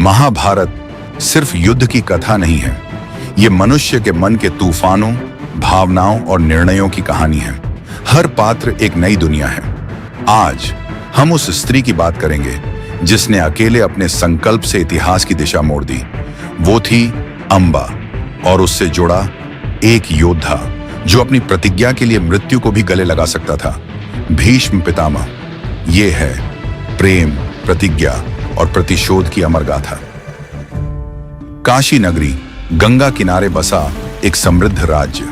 महाभारत सिर्फ युद्ध की कथा नहीं है, ये मनुष्य के मन के तूफानों, भावनाओं और निर्णयों की कहानी है। हर पात्र एक नई दुनिया है। आज हम उस स्त्री की बात करेंगे जिसने अकेले अपने संकल्प से इतिहास की दिशा मोड़ दी। वो थी अंबा, और उससे जुड़ा एक योद्धा जो अपनी प्रतिज्ञा के लिए मृत्यु को भी गले लगा सकता था, भीष्म पितामह। ये है प्रेम, प्रतिज्ञा और प्रतिशोध की अमर गाथा। काशी नगरी गंगा किनारे बसा एक समृद्ध राज्य।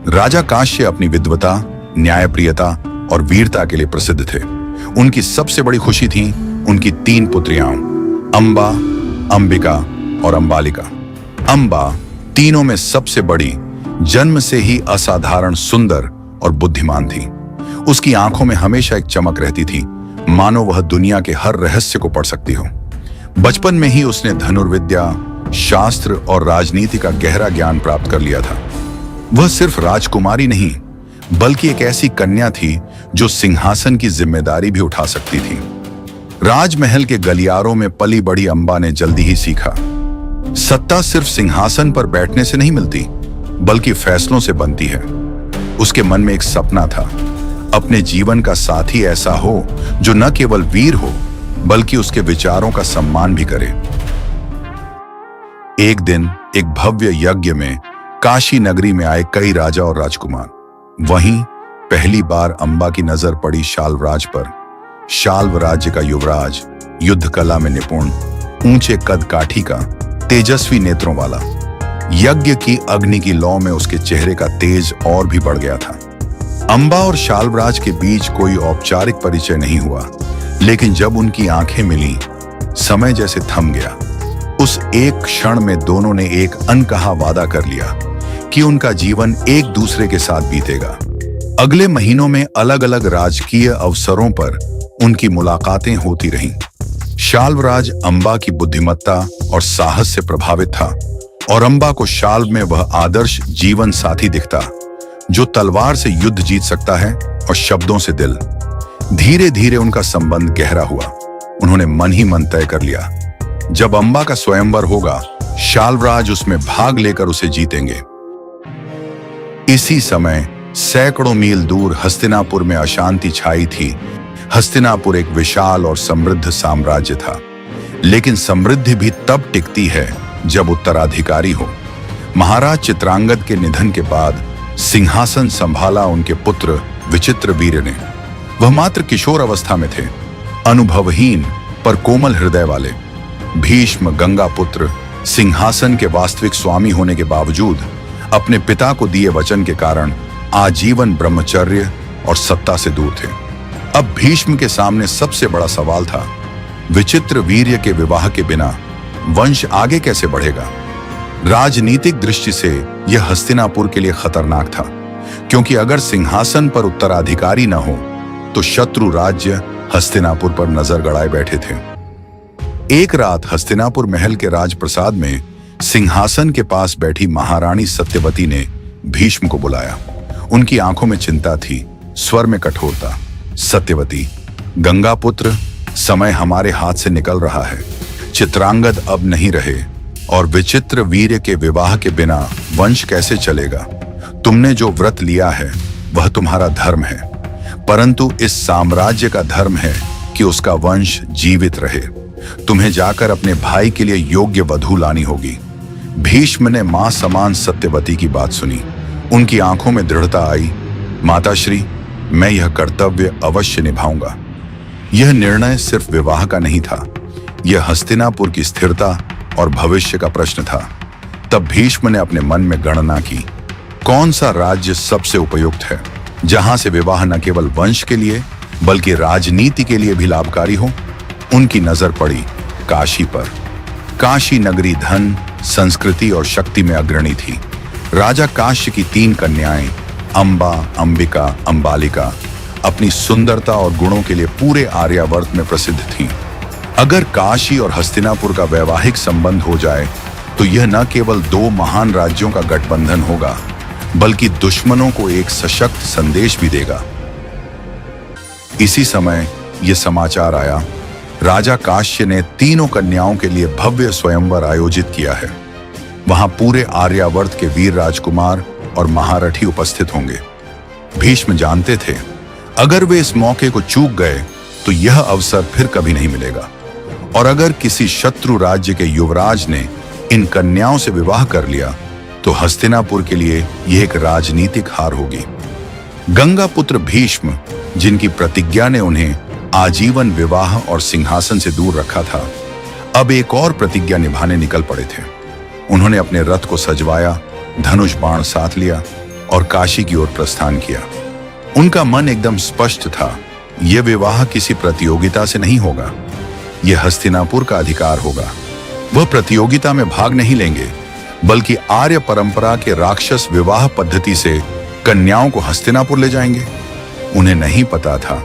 राजा काश्य अपनी विद्वता, न्यायप्रियता और वीरता के लिए प्रसिद्ध थे। उनकी सबसे बड़ी खुशी थी उनकी 3 पुत्रियां, अंबा, अंबिका और अंबालिका। अंबा तीनों में सबसे बड़ी, जन्म से ही असाधारण सुंदर और बुद्धिमान थी। उसकी आंखों में हमेशा एक चमक रहती थी, मानो वह दुनिया के हर रहस्य को पढ़ सकती हो। बचपन में ही उसने धनुर्विद्या, शास्त्र और राजनीति का गहरा ज्ञान प्राप्त कर लिया था। वह सिर्फ राजकुमारी नहीं, बल्कि एक ऐसी कन्या थी जो सिंहासन की जिम्मेदारी भी उठा सकती थी। राजमहल के गलियारों में पली बड़ी अंबा ने जल्दी ही सीखा, सत्ता सिर्फ सिंहासन पर बैठने से नहीं मिलती, बल्कि फैसलों से बनती है। उसके मन में एक सपना था, अपने जीवन का साथी ऐसा हो जो न केवल वीर हो, बल्कि उसके विचारों का सम्मान भी करे। एक दिन एक भव्य यज्ञ में काशी नगरी में आए कई राजा और राजकुमार। वहीं पहली बार अंबा की नजर पड़ी शाल्वराज पर। शाल्व राज्य का युवराज, युद्ध कला में निपुण, ऊंचे कद काठी का, तेजस्वी नेत्रों वाला। यज्ञ की अग्नि की लौ में उसके चेहरे का तेज और भी बढ़ गया था। अंबा और शाल्वराज के बीच कोई औपचारिक परिचय नहीं हुआ, लेकिन जब उनकी आंखें मिली, समय जैसे थम गया। उस एक क्षण में दोनों ने एक अनकहा वादा कर लिया कि उनका जीवन एक दूसरे के साथ बीतेगा। अगले महीनों में अलग अलग राजकीय अवसरों पर उनकी मुलाकातें होती रहीं। शाल्वराज अंबा की बुद्धिमत्ता और साहस से प्रभावित था, और अंबा को शाल्व में वह आदर्श जीवन साथी दिखता जो तलवार से युद्ध जीत सकता है और शब्दों से दिल। धीरे धीरे उनका संबंध गहरा हुआ। उन्होंने मन ही मन तय कर लिया, जब अंबा का स्वयंवर होगा, शाल्वराज उसमें भाग लेकर उसे जीतेंगे। इसी समय सैकड़ों मील दूर हस्तिनापुर में अशांति छाई थी। हस्तिनापुर एक विशाल और समृद्ध साम्राज्य था, लेकिन समृद्धि भी तब टिकती है जब उत्तराधिकारी हो। महाराज चित्रांगद के निधन के बाद सिंहासन संभाला उनके पुत्र विचित्रवीर्य ने। वह मात्र किशोर अवस्था में थे, अनुभवहीन पर कोमल हृदय वाले। भीष्म गंगा पुत्र सिंहासन के वास्तविक स्वामी होने के बावजूद अपने पिता को दिए वचन के कारण आजीवन ब्रह्मचर्य और सत्ता से दूर थे। अब भीष्म के सामने सबसे बड़ा सवाल था, विचित्रवीर्य के विवाह के बिना वंश आगे कैसे बढ़ेगा। राजनीतिक दृष्टि से यह हस्तिनापुर के लिए खतरनाक था, क्योंकि अगर सिंहासन पर उत्तराधिकारी न हो तो शत्रु राज्य हस्तिनापुर पर नजर गड़ाए बैठे थे। एक रात हस्तिनापुर महल के राजप्रसाद में सिंहासन के पास बैठी महारानी सत्यवती ने भीष्म को बुलाया। उनकी आंखों में चिंता थी, स्वर में कठोरता। सत्यवती, गंगा पुत्र, समय हमारे हाथ से निकल रहा है। चित्रांगद अब नहीं रहे, और विचित्र वीर्य के विवाह के बिना वंश कैसे चलेगा। तुमने जो व्रत लिया है वह तुम्हारा धर्म है, परंतु इस साम्राज्य का धर्म है कि उसका वंश जीवित रहे। तुम्हें जाकर अपने भाई के लिए योग्य वधू लानी होगी। भीष्म ने मां समान सत्यवती की बात सुनी। उनकी आंखों में दृढ़ता आई। माताश्री, मैं यह कर्तव्य अवश्य निभाऊंगा। यह निर्णय सिर्फ विवाह का नहीं था, यह हस्तिनापुर की स्थिरता और भविष्य का प्रश्न था। तब भीष्म ने अपने मन में गणना की, कौन सा राज्य सबसे उपयुक्त है, जहां से विवाह न केवल वंश के लिए बल्कि राजनीति के लिए भी लाभकारी हो। उनकी नजर पड़ी काशी पर। काशी नगरी धन, संस्कृति और शक्ति में अग्रणी थी। राजा काश्य की 3 कन्याएं, अंबा, अंबिका, अंबालिका, अपनी सुंदरता और गुणों के लिए पूरे आर्यावर्त में प्रसिद्ध थीं। अगर काशी और हस्तिनापुर का वैवाहिक संबंध हो जाए तो यह न केवल 2 महान राज्यों का गठबंधन होगा, बल्कि दुश्मनों को एक सशक्त संदेश भी देगा। इसी समय यह समाचार आया, राजा काश्य ने तीनों कन्याओं के लिए भव्य स्वयंवर आयोजित किया है। वहां पूरे आर्यावर्त के वीर राजकुमार और महारथी उपस्थित होंगे। भीष्म जानते थे अगर वे इस मौके को चूक गए तो यह अवसर फिर कभी नहीं मिलेगा, और अगर किसी शत्रु राज्य के युवराज ने इन कन्याओं से विवाह कर लिया तो हस्तिनापुर के लिए यह एक राजनीतिक हार होगी। गंगा पुत्र भीष्म, जिनकी प्रतिज्ञा ने उन्हें आजीवन विवाह और सिंहासन से दूर रखा था, अब एक और प्रतिज्ञा निभाने निकल पड़े थे। उन्होंने अपने रथ को सजवाया, धनुष बाण साथ लिया और काशी की ओर प्रस्थान किया। उनका मन एकदम स्पष्ट था, यह विवाह किसी प्रतियोगिता से नहीं होगा, यह हस्तिनापुर का अधिकार होगा। वह प्रतियोगिता में भाग नहीं लेंगे, बल्कि आर्य परंपरा के राक्षस विवाह पद्धति से कन्याओं को हस्तिनापुर ले जाएंगे। उन्हें नहीं पता था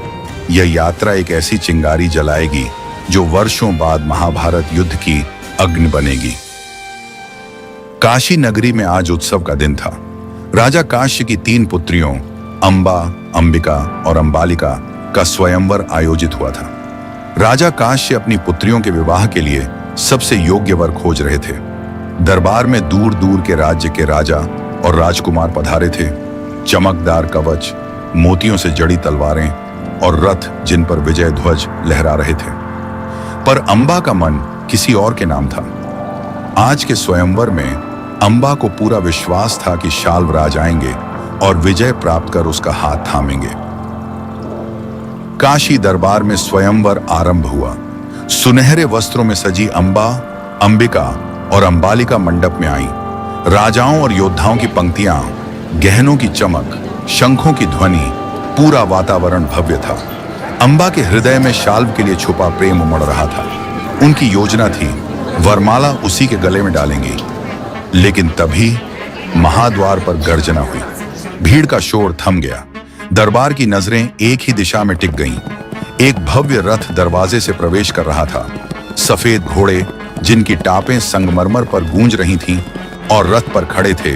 यह यात्रा एक ऐसी चिंगारी जलाएगी जो वर्षों बाद महाभारत युद्ध की अग्नि बनेगी। काशी नगरी में आज उत्सव का दिन था। राजा काश्य की 3 पुत्रियों अंबा, अंबिका और अंबालिका का स्वयंवर आयोजित हुआ था। राजा काश्य अपनी पुत्रियों के विवाह के लिए सबसे योग्य वर खोज रहे थे। दरबार में दूर दूर के राज्य के राजा और राजकुमार पधारे थे। चमकदार कवच, मोतियों से जड़ी तलवारें और रथ जिन पर विजय ध्वज लहरा रहे थे। पर अंबा का मन किसी और के नाम था। आज के स्वयंवर में अंबा को पूरा विश्वास था कि शाल्वराज आएंगे और विजय प्राप्त कर उसका हाथ थामेंगे। काशी दरबार में स्वयंवर आरंभ हुआ। सुनहरे वस्त्रों में सजी अंबा, अंबिका और अंबालिका मंडप में आई। राजाओं और योद्धाओं की पंक्तियां, गहनों की चमक, शंखों की ध्वनि, पूरा वातावरण भव्य था। अंबा के हृदय में शाल्व के लिए छुपा प्रेम उमड़ रहा था। उनकी योजना थी वरमाला उसी के गले में डालेंगी। लेकिन तभी महाद्वार पर गर्जना हुई। भीड़ का शोर थम गया। दरबार की नजरें एक ही दिशा में टिक गईं। एक भव्य रथ दरवाजे से प्रवेश कर रहा था। सफेद घोड़े जिनकी टापें संगमरमर पर गूंज रही थीं, और रथ पर खड़े थे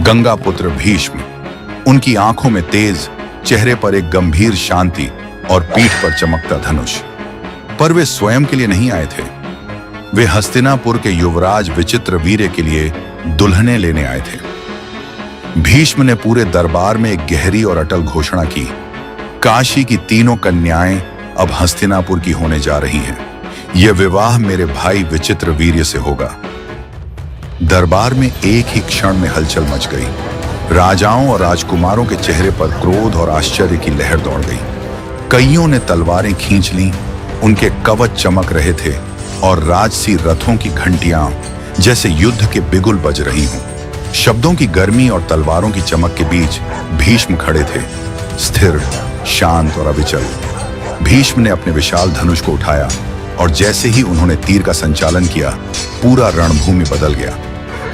गंगा पुत्र भीष्म। उनकी आंखों में तेज, चेहरे पर एक गंभीर शांति और पीठ पर चमकता धनुष। पर वे स्वयं के लिए नहीं आए थे। वे हस्तिनापुर के युवराज विचित्रवीर्य के लिए दुल्हनें लेने आए थे। भीष्म ने पूरे दरबार में एक गहरी और अटल घोषणा की, काशी की तीनों कन्याएं अब हस्तिनापुर की होने जा रही हैं। यह विवाह मेरे भाई विचित्रवीर्य से होगा। दरबार में एक ही क्षण में हलचल मच गई। राजाओं और राजकुमारों के चेहरे पर क्रोध और आश्चर्य की लहर दौड़ गई। कईयों ने तलवारें खींच लीं, उनके कवच चमक रहे थे और राजसी रथों की घंटियां जैसे युद्ध के बिगुल बज रही हों। शब्दों की गर्मी और तलवारों की चमक के बीच भीष्म खड़े थे, स्थिर, शांत और अविचल। भीष्म ने अपने विशाल धनुष को उठाया और जैसे ही उन्होंने तीर का संचालन किया, पूरा रणभूमि बदल गया।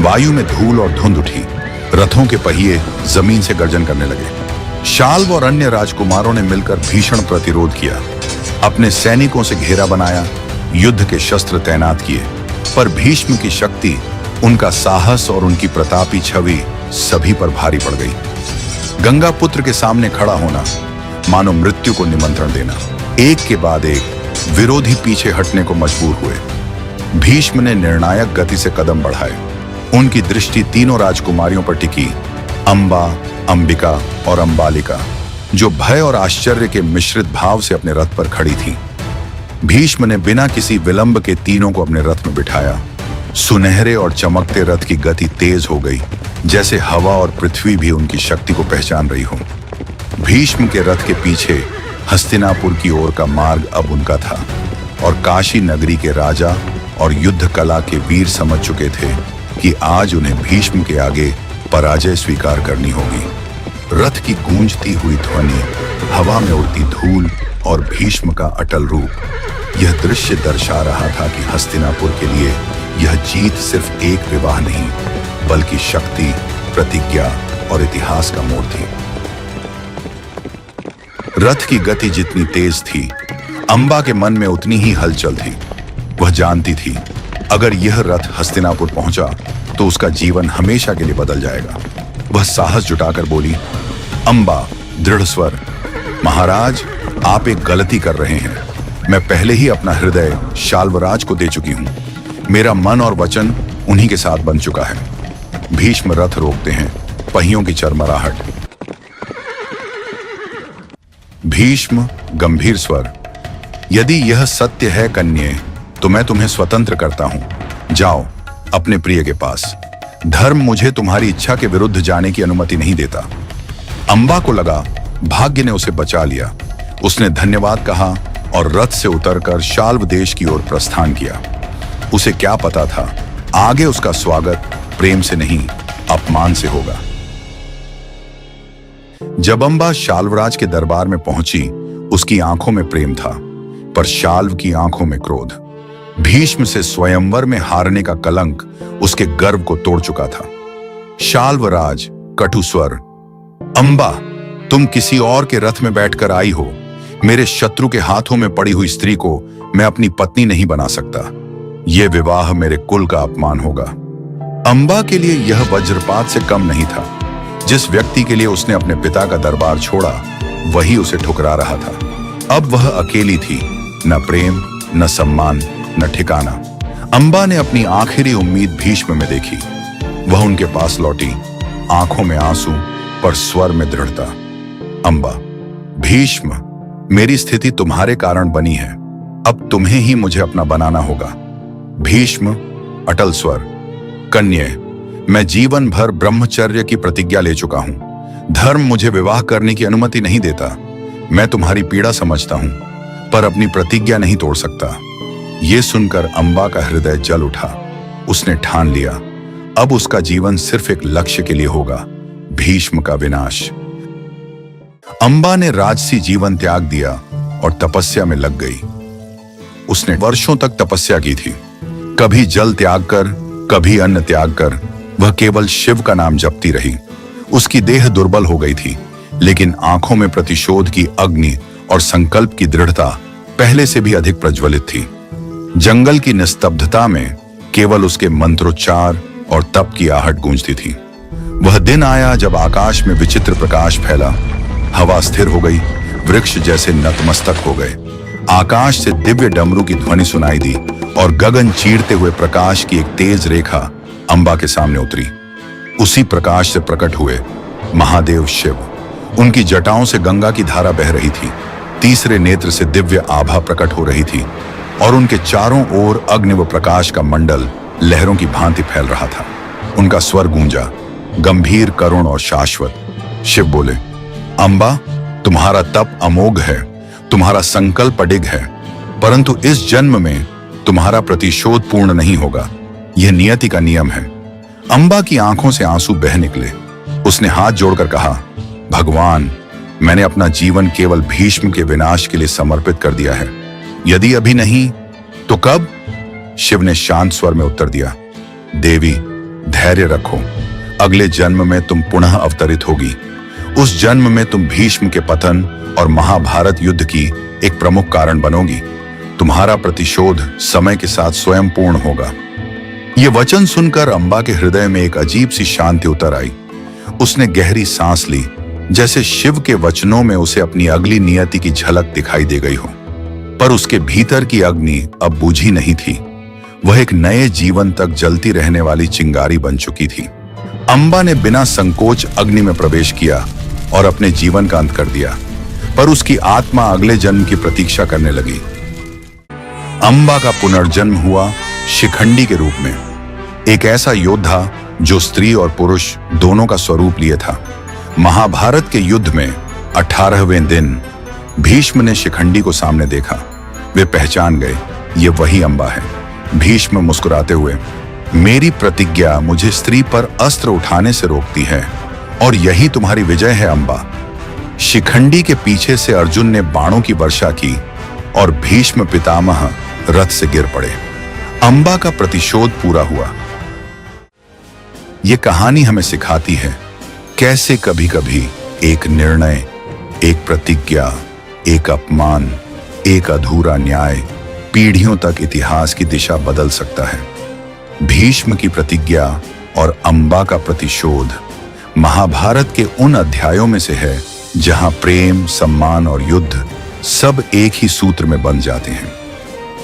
वायु में धूल और धुंध उठी। रथों के पहिए जमीन से गर्जन करने लगे। शाल्व और अन्य राजकुमारों ने मिलकर भीषण प्रतिरोध किया। अपने सैनिकों से घेरा बनाया, युद्ध के शस्त्र तैनात किए। पर भीष्म की शक्ति, उनका साहस और उनकी प्रतापी छवि सभी पर भारी पड़ गई। गंगा पुत्र के सामने खड़ा होना मानो मृत्यु को निमंत्रण देना। एक के बाद एक विरोधी पीछे हटने को मजबूर हुए। भीष्म ने निर्णायक गति से कदम बढ़ाए। उनकी दृष्टि तीनों राजकुमारियों पर टिकी, अंबा, अंबिका और अंबालिका, जो भय और आश्चर्य के मिश्रित भाव से अपने रथ पर खड़ी थीं। भीष्म ने बिना किसी विलंब के तीनों को अपने रथ में बिठाया। सुनहरे और चमकते रथ की गति तेज हो गई, जैसे हवा और पृथ्वी भी उनकी शक्ति को पहचान रही हो। भीष्म के रथ के पीछे हस्तिनापुर की ओर का मार्ग अब उनका था, और काशी नगरी के राजा और युद्ध कला के वीर समझ चुके थे कि आज उन्हें भीष्म के आगे पराजय स्वीकार करनी होगी। रथ की गूंजती हुई ध्वनि, हवा में उड़ती धूल और भीष्म का अटल रूप, यह दृश्य दर्शा रहा था कि हस्तिनापुर के लिए यह जीत सिर्फ एक विवाह नहीं, बल्कि शक्ति, प्रतिज्ञा और इतिहास का मोड़ थी। रथ की गति जितनी तेज थी, अंबा के मन में उतनी ही हलचल थी। वह जानती थी अगर यह रथ हस्तिनापुर पहुंचा तो उसका जीवन हमेशा के लिए बदल जाएगा। वह साहस जुटाकर बोली, अंबा दृढ़ स्वर, महाराज आप एक गलती कर रहे हैं। मैं पहले ही अपना हृदय शाल्वराज को दे चुकी हूं। मेरा मन और वचन उन्हीं के साथ बन चुका है। भीष्म रथ रोकते हैं, पहियों की चरमराहट। भीष्म गंभीर स्वर, यदि यह सत्य है कन्ये, तो मैं तुम्हें स्वतंत्र करता हूं। जाओ अपने प्रिय के पास। धर्म मुझे तुम्हारी इच्छा के विरुद्ध जाने की अनुमति नहीं देता। अंबा को लगा भाग्य ने उसे बचा लिया। उसने धन्यवाद कहा और रथ से उतरकर शाल्व देश की ओर प्रस्थान किया। उसे क्या पता था, आगे उसका स्वागत प्रेम से नहीं, अपमान से होगा। जब अंबा शाल्वराज के दरबार में पहुंची, उसकी आंखों में प्रेम था, पर शाल्व की आंखों में क्रोध। भीष्म से स्वयंवर में हारने का कलंक उसके गर्व को तोड़ चुका था। शाल्वराज कटु स्वर, अंबा, तुम किसी और के रथ में बैठकर आई हो। मेरे शत्रु के हाथों में पड़ी हुई स्त्री को मैं अपनी पत्नी नहीं बना सकता। यह विवाह मेरे कुल का अपमान होगा। अंबा के लिए यह वज्रपात से कम नहीं था। जिस व्यक्ति के लिए उसने अपने पिता का दरबार छोड़ा, वही उसे ठुकरा रहा था। अब वह अकेली थी, न प्रेम, न सम्मान, न ठिकाना। अंबा ने अपनी आखिरी उम्मीद भीष्म में देखी। वह उनके पास लौटी, आंखों में आंसू पर स्वर में दृढ़ता। अंबा, भीष्म, मेरी स्थिति तुम्हारे कारण बनी है। अब तुम्हें ही मुझे अपना बनाना होगा। भीष्म अटल स्वर, कन्ये, मैं जीवन भर ब्रह्मचर्य की प्रतिज्ञा ले चुका हूं। धर्म मुझे विवाह करने की अनुमति नहीं देता। मैं तुम्हारी पीड़ा समझता हूं, पर अपनी प्रतिज्ञा नहीं तोड़ सकता। ये सुनकर अंबा का हृदय जल उठा। उसने ठान लिया, अब उसका जीवन सिर्फ एक लक्ष्य के लिए होगा, भीष्म का विनाश। अंबा ने राजसी जीवन त्याग दिया और तपस्या में लग गई। उसने वर्षों तक तपस्या की थी, कभी जल त्याग कर, कभी अन्न त्याग कर। वह केवल शिव का नाम जपती रही। उसकी देह दुर्बल हो गई थी, लेकिन आंखों में प्रतिशोध की अग्नि और संकल्प की दृढ़ता पहले से भी अधिक प्रज्वलित थी। जंगल की निस्तब्धता में केवल उसके मंत्रोच्चार और तप की आहट गूंजती थी। वह दिन आया जब आकाश में विचित्र प्रकाश फैला। हवा स्थिर हो गई, वृक्ष जैसे नतमस्तक हो गए। आकाश से दिव्य डमरू की ध्वनि सुनाई दी और गगन चीरते हुए प्रकाश की एक तेज रेखा अंबा के सामने उतरी। उसी प्रकाश से प्रकट हुए महादेव शिव। उनकी जटाओं से गंगा की धारा बह रही थी। तीसरे नेत्र से दिव्य आभा प्रकट हो रही थी और उनके चारों ओर अग्नि व प्रकाश का मंडल लहरों की भांति फैल रहा था। उनका स्वर गूंजा, गंभीर, करुण और शाश्वत। शिव बोले, अंबा, तुम्हारा तप अमोघ है, तुम्हारा संकल्प अडिग है, परंतु इस जन्म में तुम्हारा प्रतिशोध पूर्ण नहीं होगा। यह नियति का नियम है। अंबा की आंखों से आंसू बह निकले। उसने हाथ जोड़कर कहा, भगवान, मैंने अपना जीवन केवल भीष्म के विनाश के लिए समर्पित कर दिया है। यदि अभी नहीं तो कब? शिव ने शांत स्वर में उत्तर दिया, देवी, धैर्य रखो। अगले जन्म में तुम पुनः अवतरित होगी। उस जन्म में तुम भीष्म के पतन और महाभारत युद्ध की एक प्रमुख कारण बनोगी। तुम्हारा प्रतिशोध समय के साथ स्वयं पूर्ण होगा। ये वचन सुनकर अंबा के हृदय में एक अजीब सी शांति उतर आई। उसने गहरी सांस ली, जैसे शिव के वचनों में उसे अपनी अगली नियति की झलक दिखाई दे गई हो। पर उसके भीतर की अग्नि अब बुझी नहीं थी। वह एक नए जीवन तक जलती रहने वाली चिंगारी बन चुकी थी। अंबा ने बिना संकोच अग्नि में प्रवेश किया और अपने जीवन का अंत कर दिया, पर उसकी आत्मा अगले जन्म की प्रतीक्षा करने लगी। अंबा का पुनर्जन्म हुआ शिखंडी के रूप में, एक ऐसा योद्धा जो स्त्री और पुरुष दोनों का स्वरूप लिए था। महाभारत के युद्ध में 18वें दिन भीष्म ने शिखंडी को सामने देखा। वे पहचान गए, ये वही अंबा है। भीष्म मुस्कुराते हुए, मेरी प्रतिज्ञा मुझे स्त्री पर अस्त्र उठाने से रोकती है और यही तुम्हारी विजय है अंबा। शिखंडी के पीछे से अर्जुन ने बाणों की वर्षा की और भीष्म पितामह रथ से गिर पड़े। अंबा का प्रतिशोध पूरा हुआ। ये कहानी हमें सिखाती है कैसे कभी कभी एक निर्णय, एक प्रतिज्ञा, एक अपमान, एक अधूरा न्याय पीढ़ियों तक इतिहास की दिशा बदल सकता है। भीष्म की प्रतिज्ञा और अंबा का प्रतिशोध महाभारत के उन अध्यायों में से है जहां प्रेम, सम्मान और युद्ध सब एक ही सूत्र में बंध जाते हैं।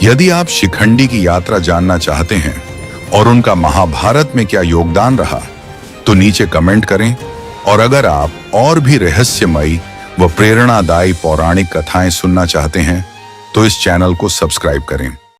यदि आप शिखंडी की यात्रा जानना चाहते हैं और उनका महाभारत में क्या योगदान रहा, तो नीचे कमेंट करें। और अगर आप और भी रहस्यमयी व प्रेरणादायी पौराणिक कथाएं सुनना चाहते हैं तो इस चैनल को सब्सक्राइब करें।